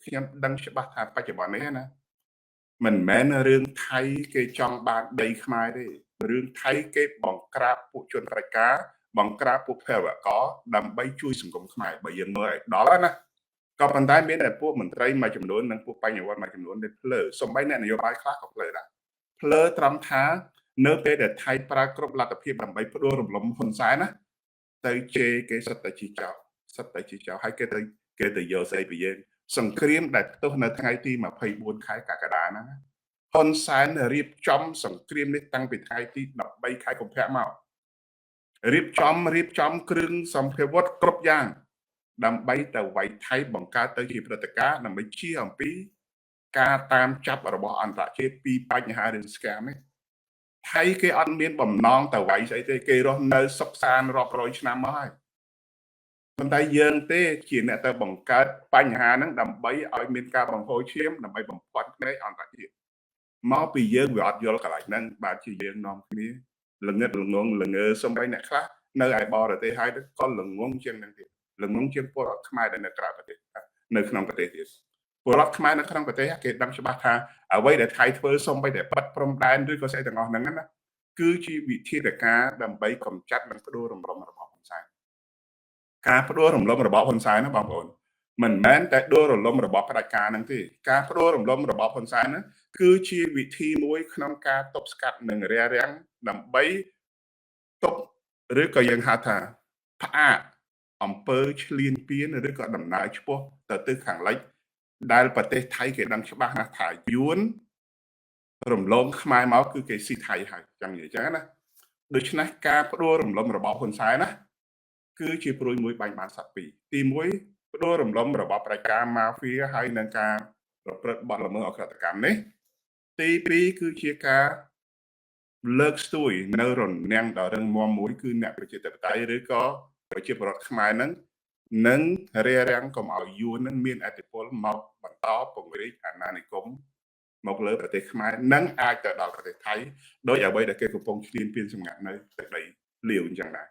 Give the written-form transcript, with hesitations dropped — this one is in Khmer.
ខ្ញុំដឹងច្បាស់ថាបច្ចុប្បន្ននេះណាមិនមែនរឿងថៃគេចង់បានដីខ្មែរទេរឿងថៃគេបង្ក្រាបពួកជនផ្ដាច់ការបង្ក្រាបពួកភេរវករដើម្បីជួយសង្គមខ្មែរបើយើងមើលឲ្យដល់ហើយណាក៏ប៉ុន្តែមានតែពួកមន្ត្រីមួយចំនួននិងពួកបញ្ញវន្តមួយចំនួនដែលភ្លើសំបីអ្នកនយោបាយខ្លះក៏ភ្លើដែរភ្លើត្រង់ថានៅពេលដែលថៃប្រើគ្រប់លទ្ធភាពដើម្បីផ្ដួលរំលំហ៊ុនសែនណាទៅជេរគេសិតតែជីចោលសិតតែជីចោលហើយគេទៅយកស្អីពីយើងសង្គ្រាមដែលផ្ទុះនៅថ្ងៃទី24ខែកក្កដាហ្នឹងហ៊ុនសែនរៀបចំសង្គ្រាមនេះតាំងពីថ្ងៃទី13ខែកុម្ភៈមករៀបចំគ្រឿងសម្ភារវុធគ្រប់យ៉ាងដើម្បីទៅវាយថៃបង្កើតទៅជាព្រឹត្តិការណ៍ដើម្បីជាអំពីការតាមចាប់របស់អន្តរជាតិពីបញ្ហារឿង scam នេះថៃគេអត់មានបំណងទៅវាយស្អីទេគេរស់នៅសុខសាន្តរាប់រយឆ្នាំមកហើយប៉ុន្តែយើងទេជាអ្នកទៅបង្កើតបញ្ហាហ្នឹងដើម្បីឲ្យមានការបង្ហូរឈាមដើម្បីបំផាន់ភ្នែកអន្តរជាតិមកពីយើងវាអត់យល់កន្លែងហ្នឹងបាទជាយើងនាំគ្នាល្ងឹតល្ងងល្ងើសំបីអ្នកខ្លះនៅឯបរទេសហើយក៏ល្ងងជាងហ្នឹងទៀតល្ងងជាងពលរដ្ឋខ្មែរដែលនៅក្រៅប្រទេសនៅក្នុងប្រទេសទៀតពលរដ្ឋខ្មែរនៅក្នុងប្រទេសគេដឹងច្បាស់ថាអ្វីដែលថៃធ្វើសំបីតែបាត់ព្រំដែនឬក៏ស្អីទាំងអស់ហ្នឹងណាគឺជាវិធានការដើម្បីកម្ចាត់និងផ្ដួលរំលំរបស់ហ៊ុនសែនការផ្ដួលរំលំរបស់ហ៊ុនសែនណាបងប្អូនមិនមែនតែដួលរលំរបបផ្ដាច់ការហ្នឹងទេការផ្ដួលរំលំរបបហ៊ុនសែនហ្នឹងគឺជាវិធីមួយក្នុងការទប់ស្កាត់និងរារាំងដើម្បីទប់ឬក៏យើងហៅថាផ្អាកអំពើឈ្លានពានឬក៏ដំណើរឆ្ពោះទៅទិសខាងលិចដែលប្រទេសថៃគេដឹងច្បាស់ណាស់ថាយួនរំលងខ្មែរមកគឺគេស៊ីថៃហើយចឹងនិយាយចឹងណាដូច្នេះការផ្ដួលរំលំរបបហ៊ុនសែនណាគឺជាព្រួយមួយបាញ់បានសត្វពីរទី1ផ្ដួលរំលំរបបប្រជាការម៉ាហ្វៀហើយនឹងការប្រព្រឹត្តបទល្មើសអក្រិតកម្មនេះទី2គឺជាការលើកស្ទួយនៅរនាំងដ៏រឹងមាំមួយគឺអ្នកប្រជាធិបតេយ្យឬក៏ប្រជាពលរដ្ឋខ្មែរនឹងនឹងរារាំងកុំឲ្យយួននឹងមានអធិបុលមកបន្តពង្រីកអាណានិគមមកលើប្រទេសខ្មែរនិងអាចទៅដល់ប្រទេសថៃដោយអ្វីដែលគេកំពុងឈ្លានពានសម្ងាត់នៅទឹកដីលាវអញ្ចឹងដែរ